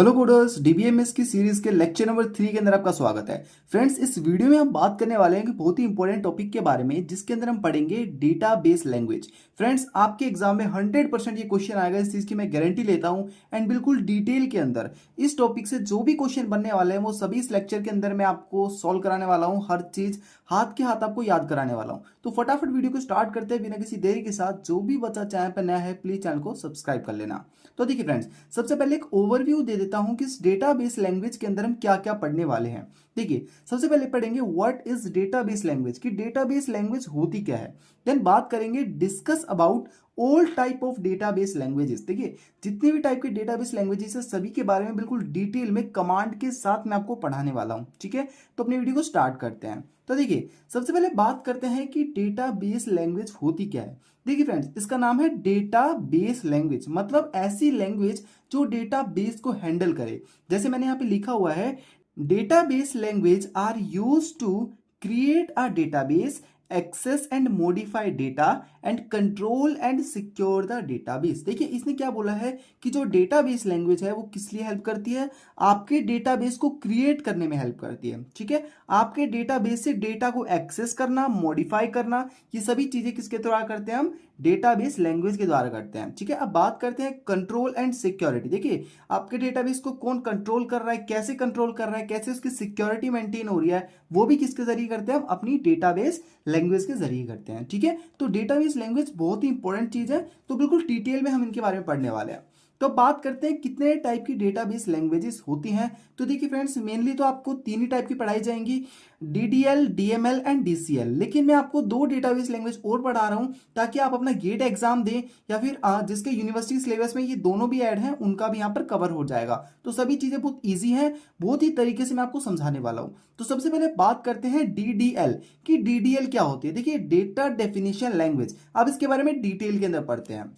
Hello coders, DBMS की series के lecture number 3 के अंदर आपका स्वागत है। फ्रेंड्स, इस वीडियो में हम बात करने वाले हैं कि बहुत ही इंपॉर्टेंट टॉपिक के बारे में, जिसके अंदर हम पढ़ेंगे डेटाबेस लैंग्वेज। फ्रेंड्स, आपके एग्जाम में 100% ये क्वेश्चन आएगा, इस चीज की मैं गारंटी लेता हूं। एंड बिल्कुल डिटेल के अंदर इस टॉपिक से जो भी क्वेश्चन बनने वाले हैं वो सभी इस लेक्चर के अंदर मैं आपको सॉल्व कराने वाला हूँ। हर चीज हाथ के हाथ आपको याद कराने वाला हूँ। तो फटाफट वीडियो को स्टार्ट करते हैं बिना किसी देरी के साथ। जो भी बच्चा चैनल पर नया है प्लीज चैनल को सब्सक्राइब कर लेना। तो देखिए फ्रेंड्स, सबसे पहले एक ओवरव्यू दे देता हूं कि इस डेटाबेस लैंग्वेज के अंदर हम क्या क्या पढ़ने वाले हैं। देखिए, सबसे पहले पढ़ेंगे व्हाट इज डेटाबेस लैंग्वेज, कि डेटाबेस लैंग्वेज होती क्या है। देन बात करेंगे discuss about all type of database languages. देखिए, जितने भी टाइप के डेटाबेस लैंग्वेजेस है सभी के बारे में बिल्कुल डिटेल में कमांड के साथ मैं आपको पढ़ाने वाला हूं। ठीक है, तो अपनी वीडियो को स्टार्ट करते हैं। तो देखिए, सबसे पहले बात करते हैं कि डेटाबेस लैंग्वेज होती क्या है। देखिए फ्रेंड्स, इसका नाम है डेटाबेस लैंग्वेज, मतलब ऐसी लैंग्वेज जो डेटाबेस को हैंडल करे। जैसे मैंने यहां पे लिखा हुआ है, database language are used to create a database, access and modify data and control and secure the database. देखिए, इसने क्या बोला है कि जो डेटाबेस लैंग्वेज है वो किस लिए हेल्प करती है, आपके डेटाबेस को क्रिएट करने में हेल्प करती है। ठीक है, आपके डेटाबेस से डेटा को एक्सेस करना, मॉडिफाई करना, ये सभी चीजें किसके द्वारा करते हैं, हम डेटाबेस लैंग्वेज के द्वारा करते हैं। ठीक है, अब बात करते हैं कंट्रोल एंड सिक्योरिटी। देखिए, आपके डेटाबेस को कौन कंट्रोल कर रहा है, कैसे कंट्रोल कर रहा है, कैसे उसकी सिक्योरिटी मेंटेन हो रही है, वो भी किसके जरिए करते हैं, हम अपनी डेटाबेस लैंग्वेज के जरिए करते हैं। ठीक है, तो डेटाबेस लैंग्वेज बहुत ही इंपॉर्टेंट चीज है, तो बिल्कुल डिटेल में हम इनके बारे में पढ़ने वाले हैं। तो बात करते हैं कितने टाइप की डेटाबेस लैंग्वेजेस होती हैं। तो देखिए फ्रेंड्स, मेनली तो आपको तीन ही टाइप की पढ़ाई जाएंगी, डीडीएल, डीएमएल एंड डीसीएल। लेकिन मैं आपको दो डेटाबेस लैंग्वेज और पढ़ा रहा हूं ताकि आप अपना गेट एग्जाम दें, या फिर जिसके यूनिवर्सिटी सिलेबस में ये दोनों भी ऐड हैं उनका भी यहाँ पर कवर हो जाएगा। तो सभी चीजें बहुत ईजी हैं, बहुत ही तरीके से मैं आपको समझाने वाला हूं। तो सबसे पहले बात करते हैं डीडीएल, कि डीडीएल क्या होती है। देखिए, डेटा डेफिनेशन लैंग्वेज, अब इसके बारे में डिटेल के अंदर पढ़ते हैं।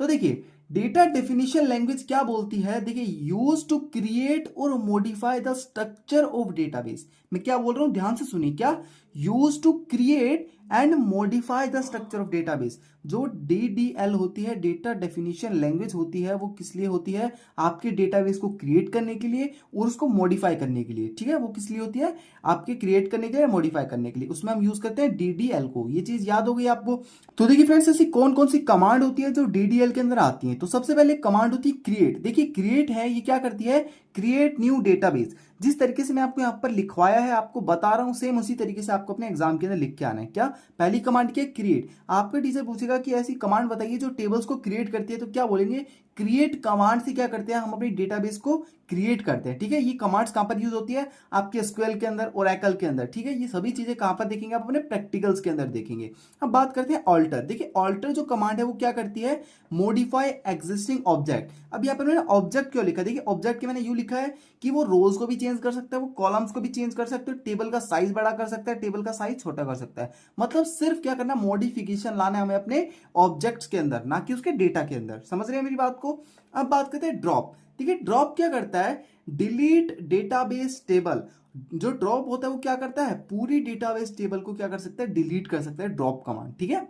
तो देखिए, डेटा डेफिनेशन लैंग्वेज क्या बोलती है। देखिए, यूज टू क्रिएट और modify the structure of database. मैं क्या बोल रहा हूं, ध्यान से सुनिए, क्या use to create and modify the structure of database. जो डीडीएल होती है, डेटा डेफिनेशन लैंग्वेज होती है, वो किस लिए होती है, आपके डेटाबेस को क्रिएट करने के लिए और उसको मॉडिफाई करने के लिए। ठीक है, वो किस लिए होती है, आपके क्रिएट करने के लिए, मॉडिफाई करने के लिए, उसमें हम यूज करते हैं डीडीएल को। ये चीज याद हो गई आपको। तो देखिए फ्रेंड्स, ऐसी कौन कौन सी कमांड होती है जो डीडीएल के अंदर आती है। तो सबसे पहले कमांड होती है क्रिएट। देखिए, क्रिएट है, ये क्या करती है, क्रिएट न्यू डेटाबेस। जिस तरीके से मैं आपको यहाँ पर लिखवाया है, आपको बता रहा हूं, सेम उसी तरीके से आपको अपने एग्जाम के अंदर लिख के आना है। क्या, पहली कमांड क्या है, क्रिएट। आपका टीचर पूछेगा कि ऐसी कमांड बताइए जो टेबल्स को क्रिएट करती है, तो क्या बोलेंगे, क्रिएट कमांड से क्या करते हैं, हम अपनी डेटाबेस को क्रिएट करते हैं। ठीक है, ये कमांड्स कहां पर यूज होती है, आपके एसक्यूएल के अंदर, ओरेकल के अंदर। ठीक है, ये सभी चीजें कहां पर देखेंगे, आप अपने प्रैक्टिकल्स के अंदर देखेंगे। अब बात करते हैं ऑल्टर। देखिए, ऑल्टर जो कमांड है वो क्या करती है, मॉडिफाई एग्जिस्टिंग ऑब्जेक्ट। अब यहाँ पर मैंने ऑब्जेक्ट क्यों लिखा, देखिए ऑब्जेक्ट के मैंने यू लिखा है कि वो रोज को भी चेंज कर सकता है, वो कॉलम्स को भी चेंज कर सकते हो, टेबल का साइज बड़ा कर सकता है, टेबल का साइज छोटा कर सकता है। मतलब सिर्फ क्या करना, मॉडिफिकेशन लाना है हमें अपने ऑब्जेक्ट्स के अंदर, ना कि उसके डेटा के अंदर। समझ रहे हैं मेरी बात को। अब बात करते हैं ड्रॉप। देखिए, ड्रॉप क्या करता है, डिलीट डेटाबेस टेबल। जो ड्रॉप होता है वो क्या करता है, पूरी डेटाबेस टेबल को क्या कर सकता है, डिलीट कर सकता है, ड्रॉप कमांड। ठीक है,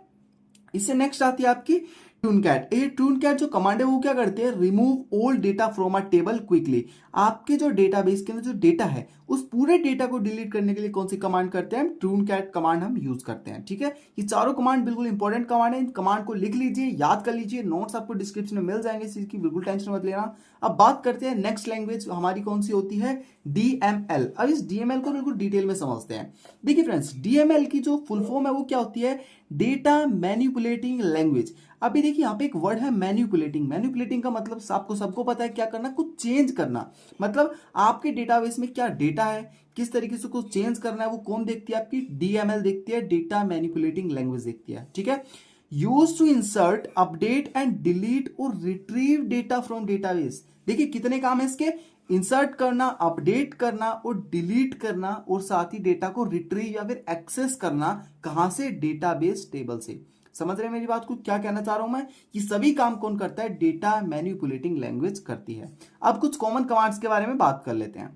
इससे नेक्स्ट आती है आपकी टूनकैट। ये टूनकैट जो कमांड है वो क्या करती है, remove all data from a table quickly. आपके जो डेटाबेस के अंदर जो डेटा है उस पूरे डेटा को डिलीट करने के लिए कौन सी कमांड करते हैं, टूनकैट कमांड हम यूज करते हैं। ठीक है, ये चारों कमांड बिल्कुल इंपॉर्टेंट कमांड है, इन कमांड को लिख लीजिए, याद कर लीजिए, नोट्स आपको डिस्क्रिप्शन में मिल जाएंगे, इस चीज की बिल्कुल टेंशन मत लेना। अब बात करते हैं नेक्स्ट लैंग्वेज हमारी कौन सी होती है, डीएमएल। अब इस डीएमएल को बिल्कुल डिटेल में समझते हैं। देखिए फ्रेंड्स, डीएमएल की जो फुल फॉर्म है वो क्या होती है, डेटा मैनिपुलेटिंग लैंग्वेज। अभी देखिए, यहाँ पे एक वर्ड है मैनिपुलेटिंग। मैनिपुलेटिंग का मतलब आपको सबको पता है, क्या करना, कुछ चेंज करना। मतलब आपके डेटाबेस में क्या डेटा है, किस तरीके से कुछ चेंज करना है, वो कौन देखती है, आपकी डीएमएल देखती है, डेटा मैनिपुलेटिंग लैंग्वेज देखती है। ठीक है, use to insert, update and delete और रिट्रीव डेटा फ्रॉम डेटाबेस। देखिए, कितने काम है इसके, इंसर्ट करना, अपडेट करना और डिलीट करना, और साथ ही डेटा को रिट्रीव या फिर एक्सेस करना, कहां से, डेटाबेस टेबल से। समझ रहे हैं मेरी बात को, क्या कहना चाह रहा हूं मैं, ये सभी काम कौन करता है, डेटा मैनिपुलेटिंग लैंग्वेज करती है। अब कुछ कॉमन कमांड्स के बारे में बात कर लेते हैं।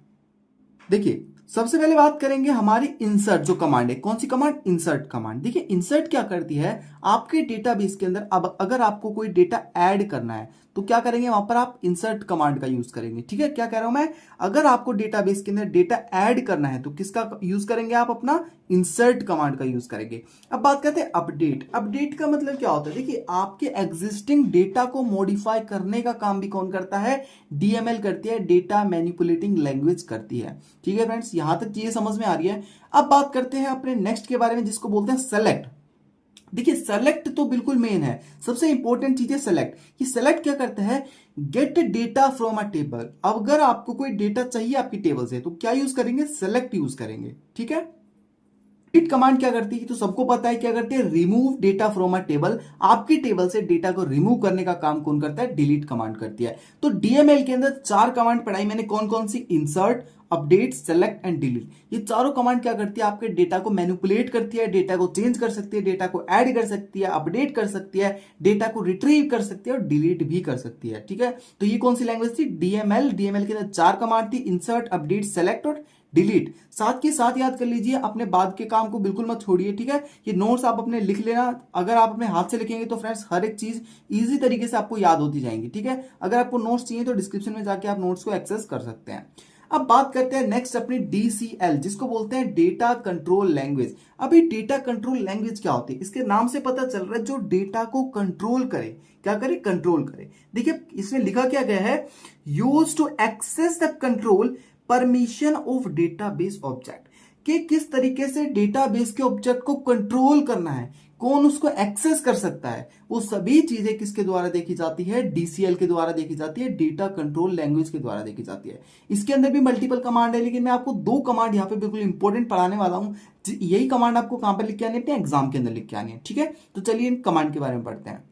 देखिए, सबसे पहले बात करेंगे हमारी इंसर्ट जो कमांड है। कौन सी कमांड? Insert command. देखिए इंसर्ट क्या करती है, आपके डेटाबेस के अंदर अब अगर आपको कोई डेटा ऐड करना है तो क्या करेंगे, वहां पर आप इंसर्ट कमांड का यूज करेंगे। ठीक है, क्या कह रहा हूं मैं, अगर आपको डेटाबेस के अंदर डेटा ऐड करना है तो किसका यूज करेंगे आप, अपना इंसर्ट कमांड का यूज करेंगे। अब बात करते हैं अपडेट। अपडेट का मतलब क्या होता है, देखिए आपके एग्जिस्टिंग डेटा को मॉडिफाई करने का काम भी कौन करता है, डीएमएल करती है, डेटा मैनिपुलेटिंग लैंग्वेज करती है। ठीक है फ्रेंड्स, यहां तक चीजें समझ में आ रही है। अब बात करते हैं अपने नेक्स्ट के बारे में जिसको बोलते हैं सेलेक्ट। देखिए सेलेक्ट तो बिल्कुल मेन है, सबसे इंपॉर्टेंट चीज है सेलेक्ट। ये सेलेक्ट क्या करता है, gate data from a table. अगर आपको कोई डेटा चाहिए आपकी टेबल से तो क्या यूज करेंगे, सेलेक्ट यूज करेंगे। ठीक है, डिलीट कमांड क्या करती है, तो सबको पता है क्या करती है, remove data from a table. आपकी टेबल से डेटा को रिमूव करने का काम कौन करता है, डिलीट कमांड करती है। तो डीएमएल के अंदर 4 कमांड पढ़ाई मैंने, कौन कौन सी, insert, update, select and delete. ये चारों कमांड क्या करती है, आपके डेटा को मैनिपुलेट करती है, डेटा को चेंज कर सकती है, डेटा को ऐड कर सकती है, अपडेट कर सकती है, डेटा को रिट्रीव कर सकती है और डिलीट भी कर सकती है। ठीक है, तो ये कौन सी लैंग्वेज थी, डीएमएल। डीएमएल के अंदर 4 कमांड थी, इंसर्ट, अपडेट, सेलेक्ट और डिलीट। साथ के साथ याद कर लीजिए, अपने बाद के काम को बिल्कुल मत छोड़िए। ठीक है, ये नोट्स आप अपने लिख लेना। अगर आप अपने हाथ से लिखेंगे तो फ्रेंड्स हर एक चीज इजी तरीके से आपको याद होती जाएंगी। ठीक है, अगर आपको नोट्स चाहिए तो डिस्क्रिप्शन में जाके आप नोट्स को एक्सेस कर सकते हैं। अब बात करते हैं नेक्स्ट अपनी डीसीएल, जिसको बोलते हैं डेटा कंट्रोल लैंग्वेज। अभी डेटा कंट्रोल लैंग्वेज क्या होती है, इसके नाम से पता चल रहा है जो डेटा को कंट्रोल करे। क्या करे, कंट्रोल करे। देखिए इसमें लिखा क्या गया है, use to access the control permission of database object, कि किस तरीके से डेटाबेस के ऑब्जेक्ट को कंट्रोल करना है, कौन उसको एक्सेस कर सकता है। वो सभी चीजें किसके द्वारा देखी जाती है, डीसीएल के द्वारा देखी जाती है, डेटा कंट्रोल लैंग्वेज के द्वारा देखी जाती है। इसके अंदर भी मल्टीपल कमांड है, लेकिन मैं आपको 2 कमांड यहाँ पे बिल्कुल इंपॉर्टेंट पढ़ाने वाला हूं। यही कमांड आपको कहां पर लिख के आनी है, अपने एग्जाम के अंदर लिख के आनी है। ठीक है, तो चलिए इन कमांड के बारे में पढ़ते हैं।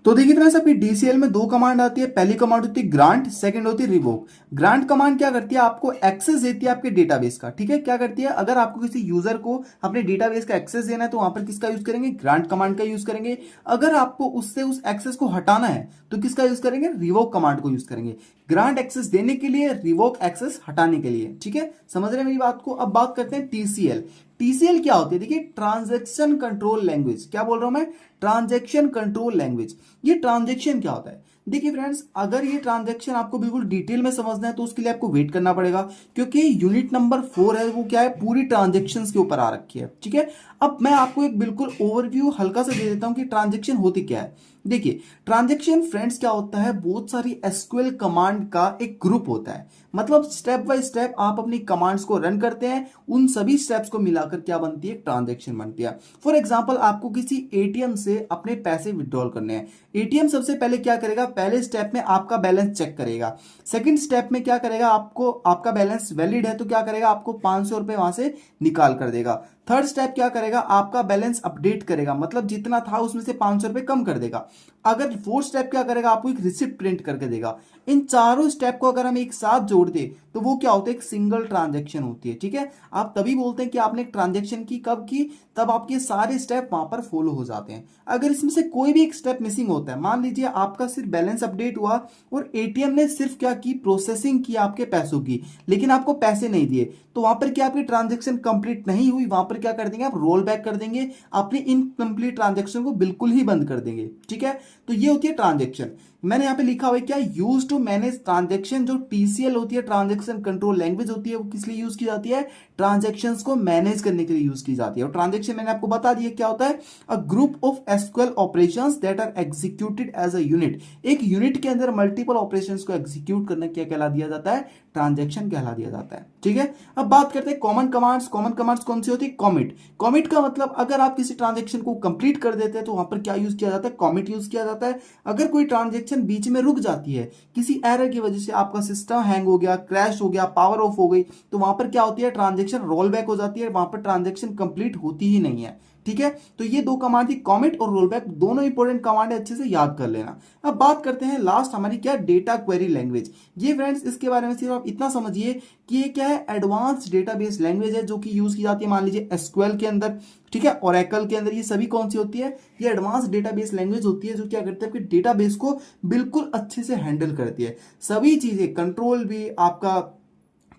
तो देखिए फ्रेंड्स, आपकी डीसीएल में 2 कमांड आती है। पहली कमांड होती है ग्रांट, सेकंड होती है रिवोक। ग्रांट कमांड क्या करती है, आपको एक्सेस देती है आपके डेटाबेस का। ठीक है, क्या करती है, अगर आपको किसी यूजर को अपने डेटाबेस का एक्सेस देना है तो वहां पर किसका यूज करेंगे, ग्रांट कमांड का यूज करेंगे। अगर आपको उससे उस एक्सेस को हटाना है तो किसका यूज करेंगे, रिवोक कमांड को यूज करेंगे। ग्रांट एक्सेस देने के लिए, रिवोक एक्सेस हटाने के लिए। ठीक है, समझ रहे हैं मेरी बात को। अब बात करते हैं टीसीएल। टीसीएल क्या होती है, देखिए ट्रांजैक्शन कंट्रोल लैंग्वेज। क्या बोल रहा हूं मैं, ट्रांजैक्शन कंट्रोल लैंग्वेज। ये ट्रांजैक्शन क्या होता है, देखिए फ्रेंड्स, अगर ये ट्रांजैक्शन आपको बिल्कुल डिटेल में समझना है तो उसके लिए आपको वेट करना पड़ेगा, क्योंकि यूनिट नंबर 4 है, वो क्या है, पूरी ट्रांजैक्शंस के ऊपर आ रखी है। ठीक है, अब मैं आपको एक बिल्कुल ओवरव्यू हल्का सा दे देता हूं कि ट्रांजैक्शन होती क्या है। देखिए ट्रांजैक्शन फ्रेंड्स क्या होता है, बहुत सारी एसक्यूएल कमांड का एक ग्रुप होता है। मतलब स्टेप बाय स्टेप आप अपनी कमांड्स को रन करते हैं, उन सभी स्टेप्स को मिलाकर क्या बनती है, ट्रांजैक्शन बनती है। फॉर एग्जांपल, आपको किसी एटीएम से अपने पैसे विड्रॉल करने हैं। एटीएम सबसे पहले क्या करेगा, पहले स्टेप में आपका बैलेंस चेक करेगा। सेकंड स्टेप में क्या करेगा, आपको आपका बैलेंस वैलिड है तो क्या करेगा, आपको 500 रुपए वहां से निकाल कर देगा। थर्ड स्टेप क्या करेगा, आपका बैलेंस अपडेट करेगा, मतलब जितना था उसमें से 500 रुपए कम कर देगा। अगर फोर्थ स्टेप क्या करेगा, आपको एक रिसिप्ट प्रिंट करके देगा। इन चारों स्टेप को अगर हम एक साथ जोड़ दे तो वो क्या होता है, एक सिंगल ट्रांजैक्शन होती है। ठीक है, आप तभी बोलते हैं कि आपने एक ट्रांजैक्शन की, कब की, तब आपके सारे स्टेप वहां पर फॉलो हो जाते हैं। अगर इसमें से कोई भी एक स्टेप मिसिंग होता है, मान लीजिए आपका सिर्फ बैलेंस अपडेट हुआ और एटीएम ने सिर्फ क्या की, प्रोसेसिंग की आपके पैसों की, लेकिन आपको पैसे नहीं दिए, तो वहां पर क्या आपकी ट्रांजैक्शन कंप्लीट नहीं हुई। वहां पर क्या कर देंगे, आप रोल बैक कर देंगे, अपनी इनकम्प्लीट ट्रांजैक्शन को बिल्कुल ही बंद कर देंगे। ठीक है, तो ये होती है ट्रांजैक्शन। मैंने यहां पे लिखा हुआ है क्या, यूज टू मैनेज ट्रांजैक्शन। जो टीसीएल होती है, ट्रांजैक्शन कंट्रोल लैंग्वेज होती है, वो किस लिए यूज की जाती है, ट्रांजैक्शंस को मैनेज करने के लिए यूज की जाती है। और ट्रांजैक्शन मैंने आपको बता दिया क्या होता है, a group of SQL operations that are executed as a unit. एक यूनिट के अंदर मल्टीपल ऑपरेशंस को एग्जीक्यूट करना क्या कहला दिया जाता है, ट्रांजैक्शन कहला दिया जाता है। ठीक है, अब बात करते हैं कॉमन कमांड्स। कॉमन कमांड्स कौन सी होती है, कॉमिट। कॉमिट का मतलब, अगर आप किसी ट्रांजैक्शन को कंप्लीट कर देते हैं तो वहां पर क्या यूज किया जाता है, कॉमिट यूज किया जाता है। अगर कोई ट्रांजैक्शन बीच में रुक जाती है, किसी एरर की वजह से आपका सिस्टम हैंग हो गया, क्रैश हो गया, पावर ऑफ हो गई, तो वहां पर क्या होती है, ट्रांजैक्शन रोल बैक हो जाती है, वहां पर ट्रांजैक्शन कंप्लीट होती ही नहीं है। ठीक है, तो ये 2 कमांड थी, कॉमिट और रोल बैक, दोनों इंपॉर्टेंट कमांड है, अच्छे से याद कर लेना। अब बात करते हैं लास्ट हमारी क्या, डेटा क्वेरी लैंग्वेज। ये फ्रेंड्स, इसके बारे में सिर्फ आप इतना समझिए कि ये क्या है, एडवांस डेटाबेस लैंग्वेज है जो कि यूज की जाती है, मान लीजिए एसक्यूएल के अंदर, ठीक है, ओरेकल के अंदर। ये सभी कौन सी होती है, ये एडवांस डेटाबेस लैंग्वेज होती है जो क्या करती है, आपके डेटाबेस को बिल्कुल अच्छे से हैंडल करती है। सभी चीजें, कंट्रोल भी, आपका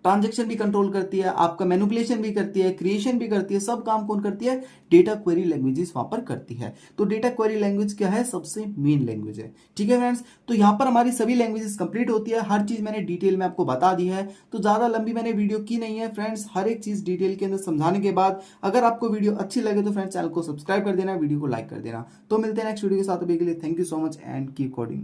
ट्रांजेक्शन भी कंट्रोल करती है, आपका मैनिपुलेशन भी करती है, क्रिएशन भी करती है, सब काम कौन करती है? डेटा क्वेरी लैंग्वेजेस वहां पर करती है। तो डेटा क्वेरी लैंग्वेज क्या है? सबसे मेन लैंग्वेज है। ठीक है फ्रेंड्स, तो यहाँ पर हमारी सभी लैंग्वेजेस कंप्लीट होती है, हर चीज मैंने डिटेल में आपको बता दी है। तो ज्यादा लंबी मैंने वीडियो की नहीं है फ्रेंड्स, हर एक चीज डिटेल के अंदर समझाने के बाद अगर आपको वीडियो अच्छी लगे तो फ्रेंड्स चैनल को सब्सक्राइब कर देना, वीडियो को लाइक कर देना। तो मिलते हैं नेक्स्ट वीडियो के साथ, अभी के लिए thank you so much and keep coding.